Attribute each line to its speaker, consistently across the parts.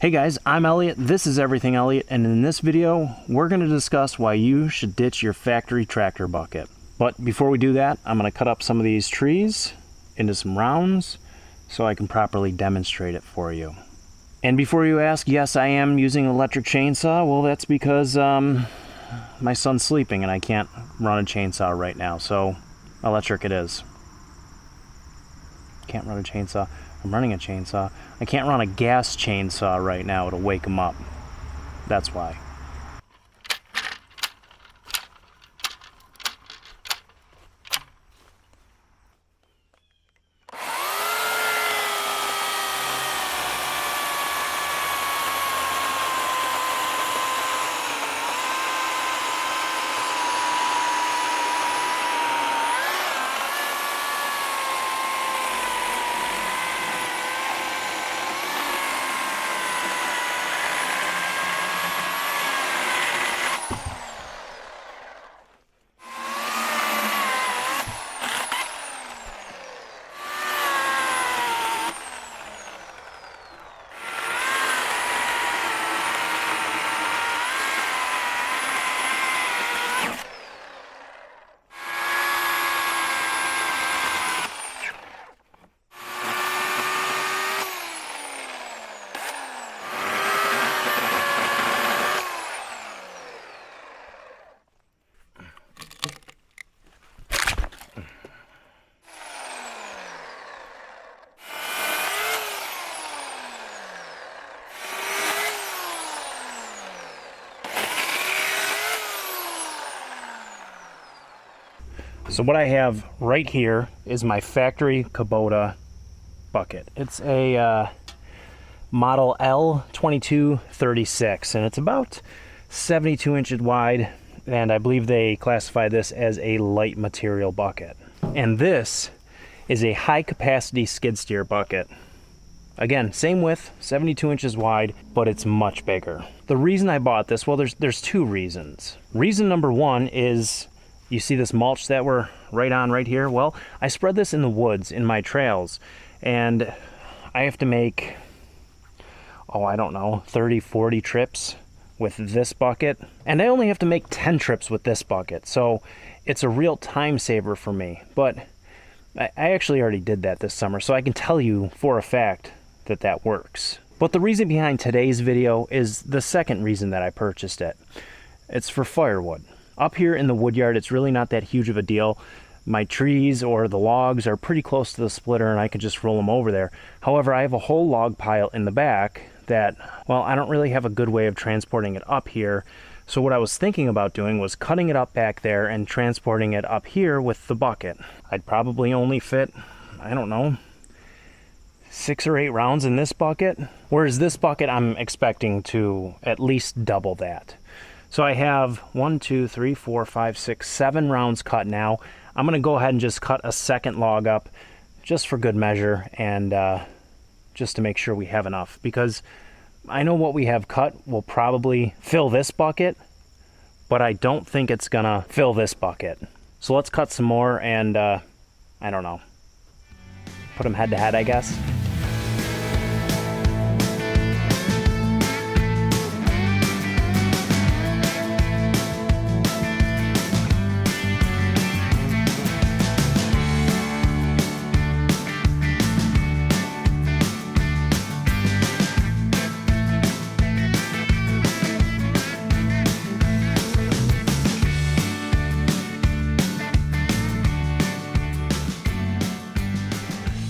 Speaker 1: Hey guys, I'm Elliott, this is Everything Elliott, and in this video, we're going to discuss why you should ditch your factory tractor bucket. But before we do that, I'm going to cut up some of these trees into some rounds so I can properly demonstrate it for you. And before you ask, yes, I am using an electric chainsaw. Well, that's because my son's sleeping and I can't run a chainsaw right now, so electric it is. Can't run a chainsaw. I'm running a chainsaw. I can't run a gas chainsaw right now. It'll wake him up. That's why. So what I have right here is my factory Kubota bucket. It's a model L2236 and it's about 72 inches wide, and I believe they classify this as a light material bucket. And this is a high capacity skid steer bucket. Again, same width, 72 inches wide, but it's much bigger. The reason I bought this, well, there's two reasons. Reason number one is, you see this mulch that we're right here? Well, I spread this in the woods, in my trails, and I have to make, I don't know, 30, 40 trips with this bucket. And I only have to make 10 trips with this bucket, so it's a real time saver for me. But I actually already did that this summer, so I can tell you for a fact that that works. But the reason behind today's video is the second reason that I purchased it. It's for firewood. Up here in the wood yard, it's really not that huge of a deal. My trees or the logs are pretty close to the splitter and I can just roll them over there. However, I have a whole log pile in the back that, well, I don't really have a good way of transporting it up here. So what I was thinking about doing was cutting it up back there and transporting it up here with the bucket. I'd probably only fit, I don't know, 6 or 8 rounds in this bucket. Whereas this bucket, I'm expecting to at least double that. So I have 1, 2, 3, 4, 5, 6, 7 rounds cut now. I'm gonna go ahead and just cut a second log up just for good measure and just to make sure we have enough, because I know what we have cut will probably fill this bucket, but I don't think it's gonna fill this bucket. So let's cut some more and I don't know, put them head to head, I guess.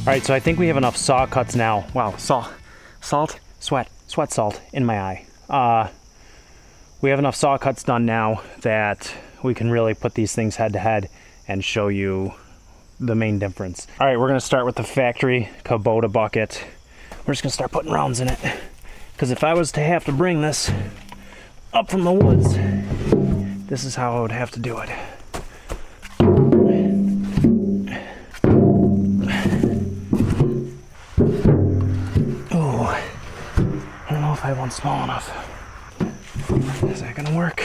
Speaker 1: All right, so I think we have enough saw cuts now. Wow, sweat salt in my eye. We have enough saw cuts done now that we can really put these things head to head and show you the main difference. All right, we're gonna start with the factory Kubota bucket. We're just gonna start putting rounds in it, because if I was to have to bring this up from the woods, this is how I would have to do it. If I have one small enough. Is that gonna work?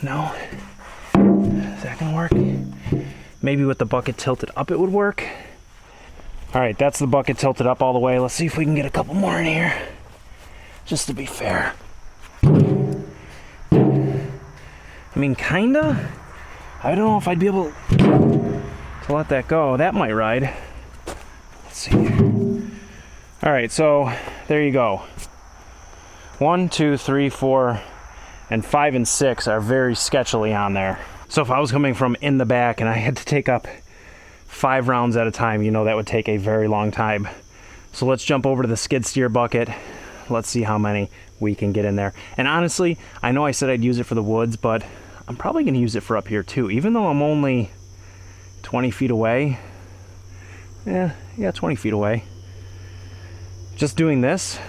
Speaker 1: No. Is that gonna work? Maybe with the bucket tilted up it would work. All right, that's the bucket tilted up all the way. Let's see if we can get a couple more in here. just to be fair. I mean, kinda. I don't know if I'd be able to let that go. That might ride. Let's see here. All right, so there you go. 1, 2, 3, 4, and 5 and 6 are very sketchily on there. So if I was coming from in the back and I had to take up 5 rounds at a time, you know that would take a very long time. So let's jump over to the skid steer bucket. Let's see how many we can get in there. And honestly, I know I said I'd use it for the woods, but I'm probably going to use it for up here too, even though I'm only 20 feet away. Yeah, 20 feet away. Just doing this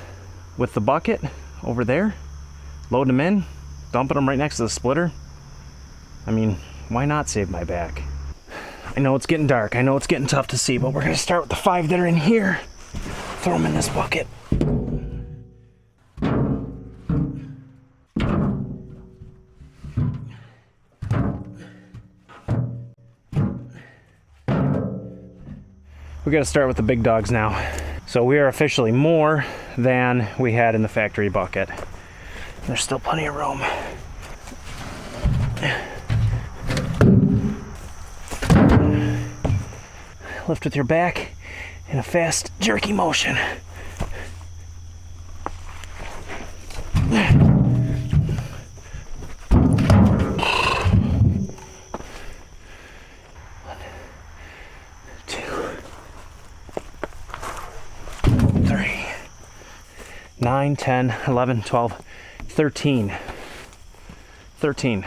Speaker 1: with the bucket over there, loading them in, dumping them right next to the splitter. I mean, why not save my back? I know it's getting dark. I know it's getting tough to see, but we're going to start with the 5 that are in here. Throw them in this bucket. We got to start with the big dogs now. So we are officially more than we had in the factory bucket. There's still plenty of room. Lift with your back in a fast, jerky motion. Three, 9, 10, 11, 12, 13. 13.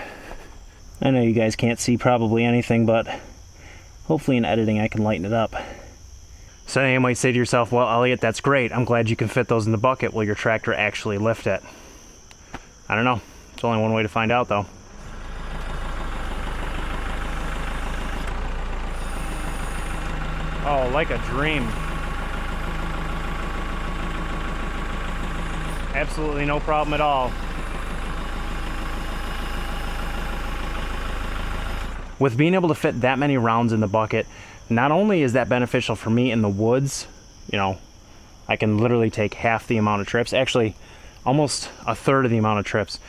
Speaker 1: I know you guys can't see probably anything, but hopefully in editing I can lighten it up. So you might say to yourself, well, Elliot, that's great. I'm glad you can fit those in the bucket. Will your tractor actually lift it? I don't know. There's only one way to find out, though. Oh, like a dream. Absolutely no problem at all. With being able to fit that many rounds in the bucket, not only is that beneficial for me in the woods, you know, I can literally take half the amount of trips, actually almost a third of the amount of trips.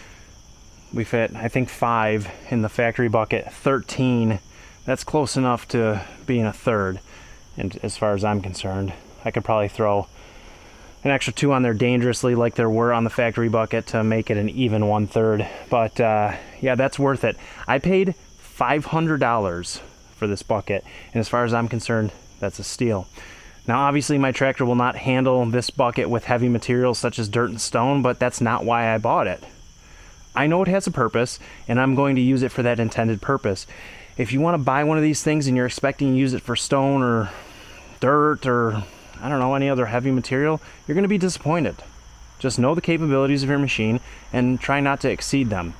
Speaker 1: We fit, I think, 5 in the factory bucket, 13. That's close enough to being a third. And as far as I'm concerned, I could probably throw an extra 2 on there dangerously like there were on the factory bucket to make it an even 1/3. But yeah, that's worth it. I paid $500 for this bucket, and as far as I'm concerned, that's a steal. Now obviously my tractor will not handle this bucket with heavy materials such as dirt and stone, but that's not why I bought it. I know it has a purpose, and I'm going to use it for that intended purpose. If you want to buy one of these things and you're expecting to use it for stone or dirt or, I don't know, any other heavy material, you're going to be disappointed. Just know the capabilities of your machine and try not to exceed them.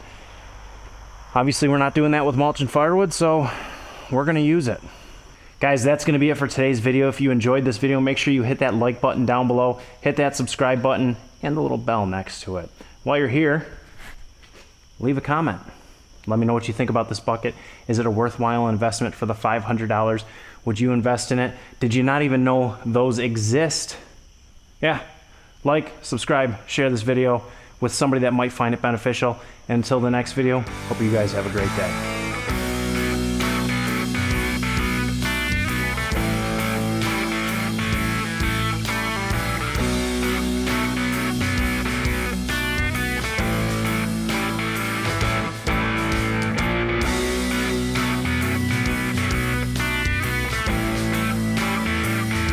Speaker 1: Obviously, we're not doing that with mulch and firewood, so we're going to use it. Guys, that's going to be it for today's video. If you enjoyed this video, make sure you hit that like button down below, hit that subscribe button, and the little bell next to it. While you're here, leave a comment. Let me know what you think about this bucket. Is it a worthwhile investment for the $500? Would you invest in it? Did you not even know those exist? Yeah, like, subscribe, share this video with somebody that might find it beneficial. And until the next video, hope you guys have a great day.